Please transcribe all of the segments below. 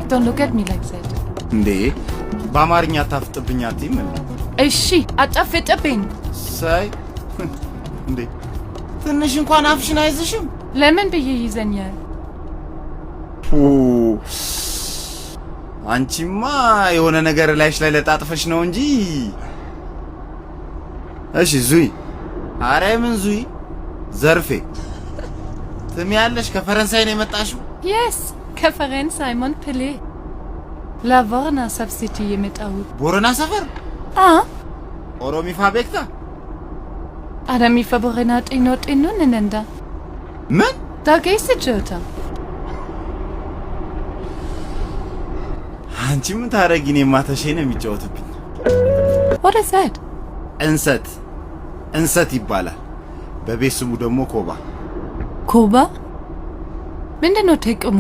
Don't look at me like that. እንዴ በአማርኛ ታፍጥብኝ አትይም እንዴ? እሺ አጣፍጥብኝ። ሳይ እንዴ ትንሽ እንኳን አፍሽን አይዝሽም? ለምን ብዬ ይዘኛል? አንቺማ የሆነ ነገር ላይሽ ላይ ለጣጥፈሽ ነው እንጂ። እሺ ዙይ። አረ ምን ዙይ? ዘርፌ ትሚያለሽ? ከፈረንሳይ ነው የመጣሽው? Yes, ከፈረንሳይ ሞንፔሊር ላቮርና ሰብሲቲ የመጣው። ቦረና ሰፈር? ኦሮሚፋ ቤክታ አዳሚፋ ቦረና ጤኖ ነንዳ ምን ዳገይስ ጀታ አንቺ ምን ታረጊኝ? የማተሼ ነው የሚጫወትብኝ። What is that? እንሰት ይባላል። በቤት ስሙ ደግሞ ኮባ። ኮባ ምንድነው ጥቅሙ?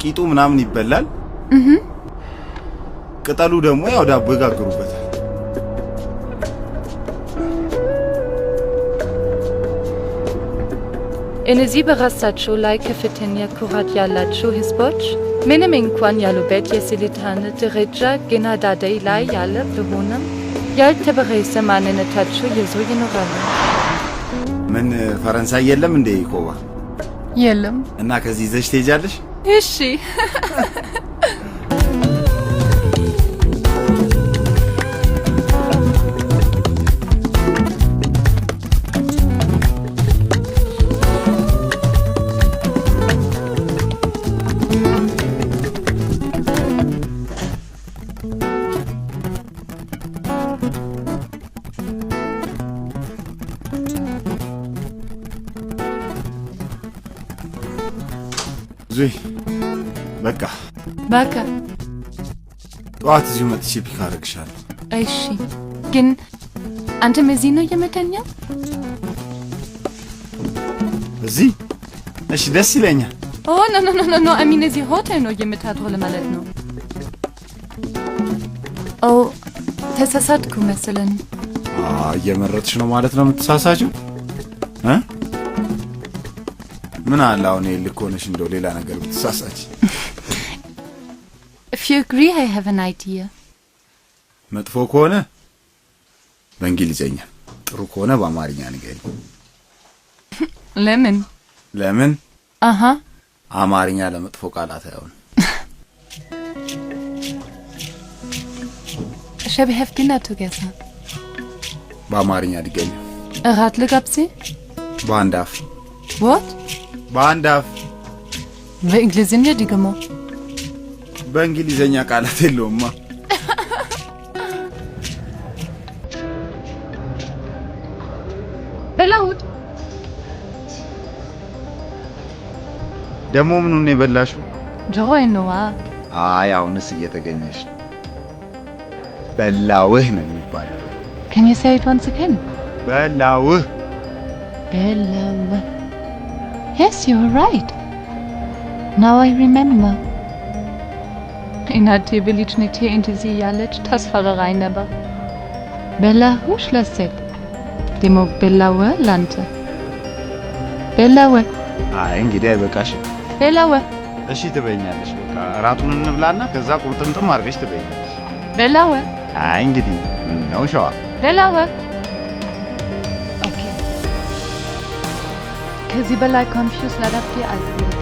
ቂጡ ምናምን ይበላል። ቅጠሉ ደግሞ ያው ዳቦ ይጋግሩበታል። እነዚህ በራሳቸው ላይ ከፍተኛ ኩራት ያላቸው ህዝቦች ምንም እንኳን ያሉበት የስልጣኔ ደረጃ ገና ዳዳይ ላይ ያለ ቢሆንም ያልተበረዘ ማንነታቸው ይዘው ይኖራሉ። ምን ፈረንሳይ የለም እንዴ ኮባ? የለም። እና ከዚህ ይዘሽ ትሄጃለሽ? እሺ ዙይ በቃ ጠዋት እዚሁ መጥቼ ፒክ አደርግሻለሁ። እሺ ግን አንተም እዚህ ነው የምተኛው? እዚህ? እሺ ደስ ይለኛል። ኖ አሚን እዚህ ሆቴል ነው የምታድረው ለማለት ነው። ተሳሳትኩ መሰለኝ። እየመረጥሽ ነው ማለት ነው የምትሳሳችው? ምን አለ አሁን ልክ ሆነሽ እንደው ሌላ ነገር ብትሳሳች? If you agree, I have an idea. መጥፎ ከሆነ በእንግሊዘኛ፣ ጥሩ ከሆነ በአማርኛ ንገሪኝ። ለምን? አማርኛ ለመጥፎ ቃላት አይሆን? Shall we have dinner together? በአማርኛ ንገሪኝ። እራት ልጋብዝ? በአንድ አፍ። What? በአንድ አፍ። በእንግሊዘኛ ደግሞ? በእንግሊዘኛ ቃላት የለውማ። በላውት ደግሞ ምኑን የበላሽው? ጆሮዬን ነዋ። አሁንስ እየተገኘሽ በላውህ ነው የሚባለው። Can you say it once again? በላውህ። Yes, you're right. Now I remember. እናቴ በልጅነቴ እንደዚህ ያለች ታስፈራራኝ ነበር። በላሁሽ ለሴት ደሞ በላወ ላንተ በላወ። እንግዲህ አይበቃሽም? በላወ። እሺ ትበይኛለሽ። በቃ እራቱን እንብላና ከዛ ቁርጥምጥም አድርገሽ ትበይኛለሽ። በላወ። እንግዲህ ነው ሸዋ። በላወ። ኦኬ ከዚህ በላይ ኮንፊውዝ ላደርግ አልፈልግም።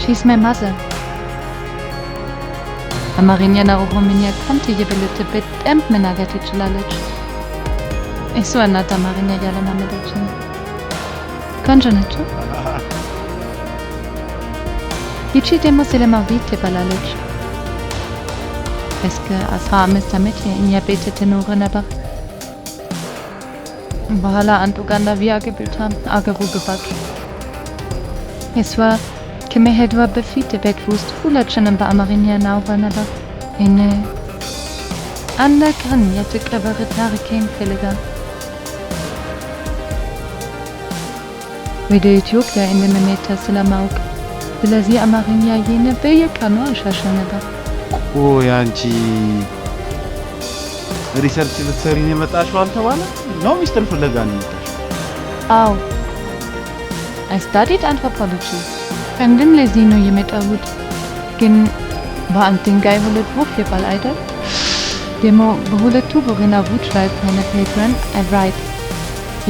She's my mother. አማርኛና ኦሮምኛ ካንተ የበለጠ በጣም መናገር ትችላለች። እሷ እናት አማርኛ ያለማመደችኝ ቆንጆ ነች። ይቺ ደግሞ ሰለማዊት ትባላለች። እስከ 15 ዓመት የእኛ ቤት ትኖር ነበር። በኋላ አንዱ ኡጋንዳዊ አገቢታ አገሩ ገባች። እሷ ከመሄዷ በፊት ቤት ውስጥ ሁላችንም በአማርኛ እናወራ ነበር። አንድ ቀን የተቀበረ ታሪኬን ፈልጋ ወደ ኢትዮጵያ እንደምመጣ ስለማውቅ ስለዚህ አማርኛ በየቀኑ አሻሽል ነበር። ያንቺ ሪሰርች ልትሰሪ ነው የመጣሽው አልተባለ ነው? ሚስተር ፍለጋ ነው የመጣሽው? አዎ I studied anthropology ከንድም ለዚህ ነው የመጣሁት ግን በአንድንጋይ ሁለት ወፍ ይባል አይደል ደግሞ በሁለቱ በገናቡች ላይ keine Patron right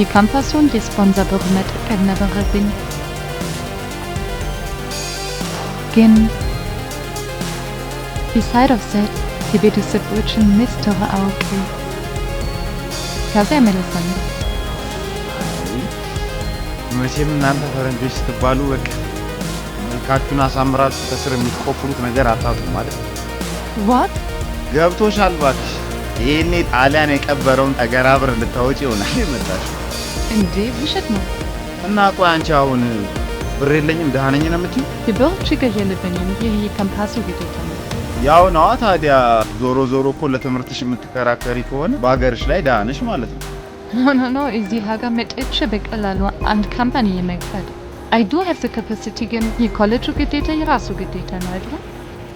የካምፓሱን የስፖንሰር በመጠቀም ነበረብኝ ግን beside of that የቤተሰቦችን ሚስጥር አውቄ ከዚያ መለሳለሁ መቼም እናንተ ፈረንጆች ስትባሉ በቃ መልካችሁን አሳምራችሁ ከስር የምትቆፍሩት ነገር አታጡም ማለት ነው what ገብቶሻል እባክሽ ይሄኔ ጣሊያን የቀበረውን ተገራብር ልታወጪ ይሆናል የመጣሽው እንዴ ውሸት ነው እና ቆይ አንቺ አሁን ብር የለኝም ደህና ነኝ ነው የምትይው የብር ችግር የለብኝም ይሄ የካምፓሱ ግዴታ ነው ያው ነው ታዲያ ዞሮ ዞሮ እኮ ለትምህርትሽ የምትከራከሪ ከሆነ በአገርሽ ላይ ደህና ነሽ ማለት ነው No, እዚህ ሀገር መጥቼ በቀላሉ አንድ ካምፓኒ የመክፈት I do have the capacity ግን የኮሌጁ ግዴታ የራሱ ግዴታ ነው አይደል